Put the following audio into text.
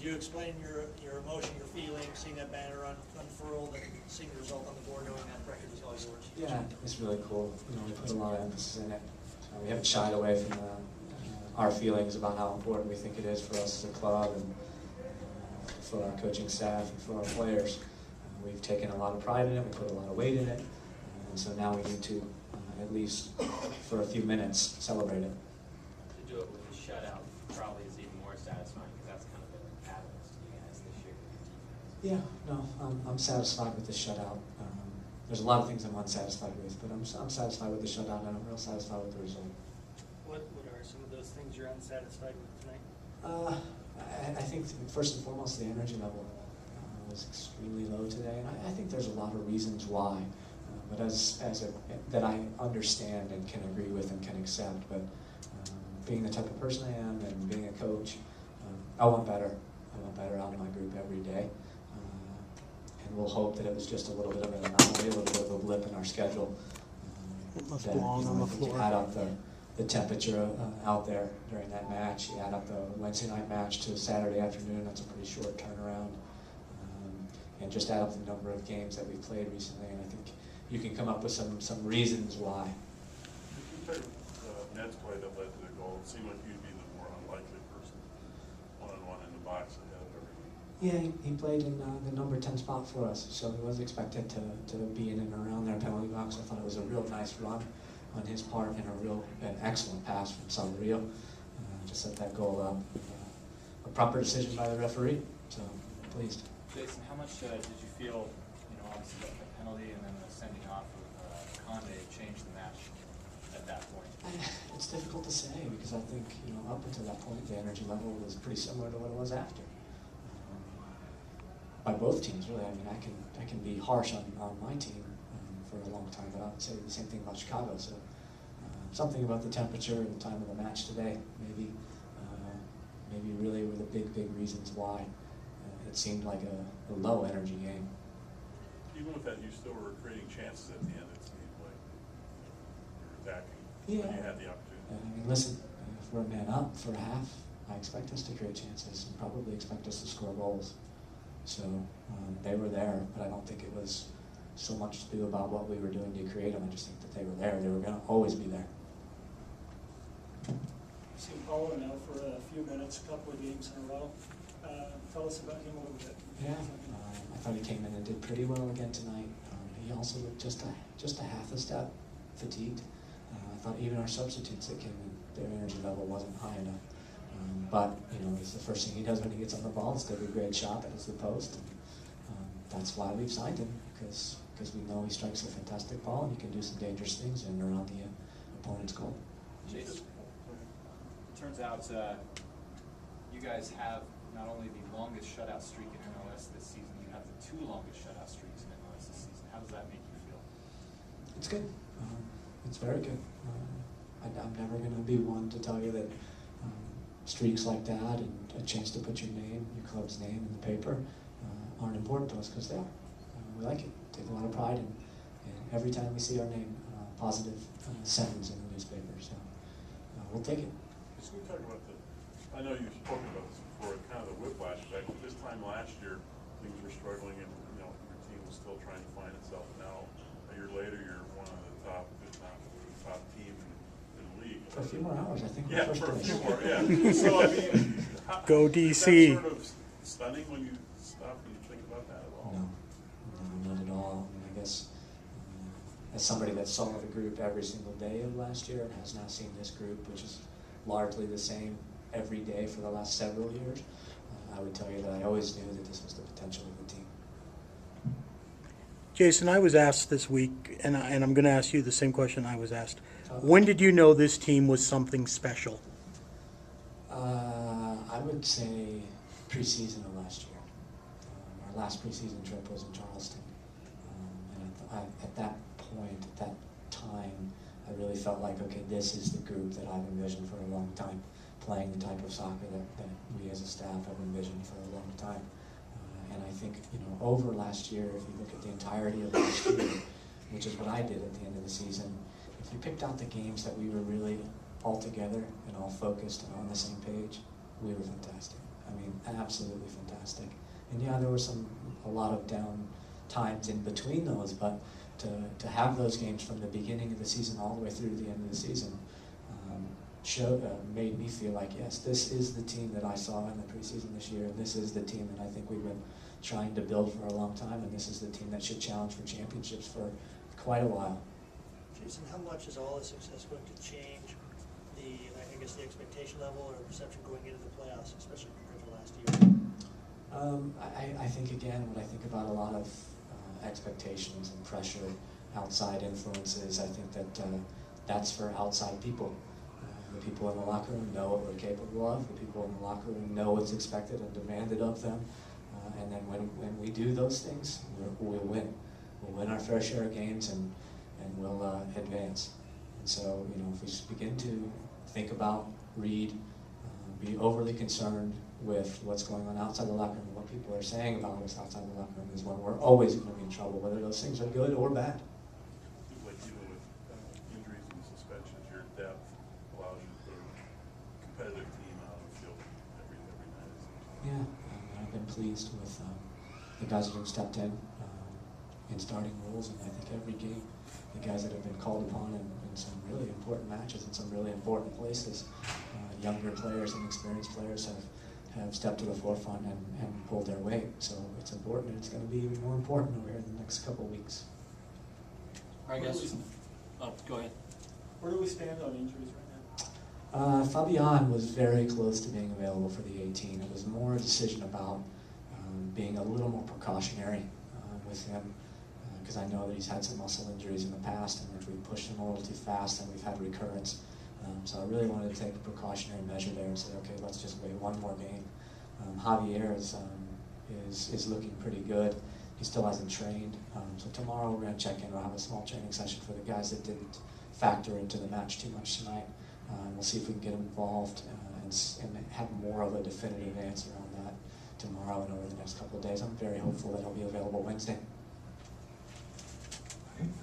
Could you explain your emotion, your feeling, seeing that banner unfurled and seeing the result on the board, knowing that record is all yours? Yeah, it's really cool. You know, we put a lot of emphasis in it. We haven't shied away from our feelings about how important we think it is for us as a club and for our coaching staff and for our players. We've taken a lot of pride in it. We put a lot of weight in it, and so now we need to, at least for a few minutes, celebrate it. To do it with a shutout probably is even more satisfying because that's kind of been a catalyst to you guys this year. Yeah, no, I'm satisfied with the shutout. There's a lot of things I'm unsatisfied with, but I'm satisfied with the shutout, and I'm real satisfied with the result. What are some of those things you're unsatisfied with tonight? I think first and foremost the energy level was extremely low today, and I think there's a lot of reasons why. But that I understand and can agree with and can accept. But being the type of person I am and being a coach, I want better. I want better out of my group every day. And we'll hope that it was just a little bit of an anomaly, a little bit of a blip in our schedule. It must belong on the floor. You add up the temperature out there during that match. You add up the Wednesday night match to Saturday afternoon. That's a pretty short turnaround. And just add up the number of games that we've played recently, and I think you can come up with some reasons why. If you took Ned's play that led to the goal, it seemed like you'd be the more unlikely person, one-on-one in the box ahead of everyone. Yeah, he played in the number 10 spot for us, so he was expected to be in and around their penalty box. I thought it was a real nice run on his part and an excellent pass from Salario to set that goal up. A proper decision by the referee, so pleased. Jason, how much did you feel, obviously the penalty and then the sending off of Conde changed the match at that point? It's difficult to say because I think, up until that point, the energy level was pretty similar to what it was after. By both teams, really. I mean, I can be harsh on my team for a long time, but I would say the same thing about Chicago. So something about the temperature and the time of the match today, maybe really were the big reasons why it seemed like a low energy game. Even with that, you still were creating chances at the end. It seemed like you were attacking when you had the opportunity. I mean, listen, if we're a man up for a half, I expect us to create chances and probably expect us to score goals. So they were there, but I don't think it was so much to do about what we were doing to create them. I just think that they were there. They were going to always be there. Seen Paulo now for a few minutes, a couple of games in a row. Tell us about him a little bit. Yeah, I thought he came in and did pretty well again tonight. He also looked just a half a step fatigued. I thought even our substitutes that came in, their energy level wasn't high enough. But it's the first thing he does when he gets on the ball is take a great shot that hits the post. And that's why we've signed him, because we know he strikes a fantastic ball and he can do some dangerous things in and around the opponent's goal. Jason, it turns out you guys have not only the longest shutout streak in MLS this season, you have the 2 longest shutout streaks in MLS this season. How does that make you feel? It's good. It's very good. I'm never going to be one to tell you that streaks like that and a chance to put your club's name in the paper aren't important to us, because they are. We like it. Take a lot of pride in every time we see our name, positive sentence in the newspaper. So we'll take it. So we talk about I know you've spoken about this before, kind of the whiplash effect. This time last year, things were struggling, and your team was still trying to find itself. Now, a year later, you're one of the top, if not the top team in the league. For a few more hours, I think. Yeah, for a few more. Yeah. So I mean, Go is DC. that sort of stunning when you stop and you think about that at all? No, not at all. I mean, I guess as somebody that saw the group every single day of last year and has now seen this group, which is largely the same every day for the last several years, I would tell you that I always knew that this was the potential of the team. Jason, I was asked this week, and I'm going to ask you the same question I was asked. When did you know this team was something special? I would say preseason of last year. Our last preseason trip was in Charleston. And at that point, at that time, I really felt like, okay, this is the group that I've envisioned for a long time, playing the type of soccer that we as a staff have envisioned for a long time. And I think, over last year, if you look at the entirety of last year, which is what I did at the end of the season, if you picked out the games that we were really all together and all focused and on the same page, we were fantastic. I mean, absolutely fantastic. And yeah, there were a lot of down times in between those, but to have those games from the beginning of the season all the way through the end of the season made me feel like, yes, this is the team that I saw in the preseason this year, and this is the team that I think we've been trying to build for a long time, and this is the team that should challenge for championships for quite a while. Jason, how much is all this success going to change I guess the expectation level or perception going into the playoffs, especially compared to last year? I think, again, when I think about a lot of expectations and pressure, outside influences, I think that that's for outside people. The people in the locker room know what we're capable of. The people in the locker room know what's expected and demanded of them. And then when we do those things, we'll win. We'll win our fair share of games, and we'll advance. And so, if we begin to think about, read, be overly concerned with what's going on outside the locker room, and what people are saying about us outside the locker room, is when we're always going to be in trouble, whether those things are good or bad. Seems like even with injuries and suspensions, your depth allows you to put a competitive team out on the field every night. It seems. Yeah, I've been pleased with the guys that have stepped in starting roles, and I think every game, the guys that have been called upon in some really important matches in some really important places, younger players and experienced players have stepped to the forefront and pulled their weight. So it's important, and it's going to be even more important over here in the next couple of weeks. I guess. Oh, go ahead. Where do we stand on injuries right now? Fabian was very close to being available for the 18. It was more a decision about being a little more precautionary with him, because I know that he's had some muscle injuries in the past, and if we pushed him a little too fast, then we've had recurrence. So I really wanted to take a precautionary measure there and say, okay, let's just wait one more game. Javier is looking pretty good. He still hasn't trained. So tomorrow we're going to check in. We'll have a small training session for the guys that didn't factor into the match too much tonight. We'll see if we can get him involved and have more of a definitive answer on that tomorrow and over the next couple of days. I'm very hopeful that he'll be available Wednesday.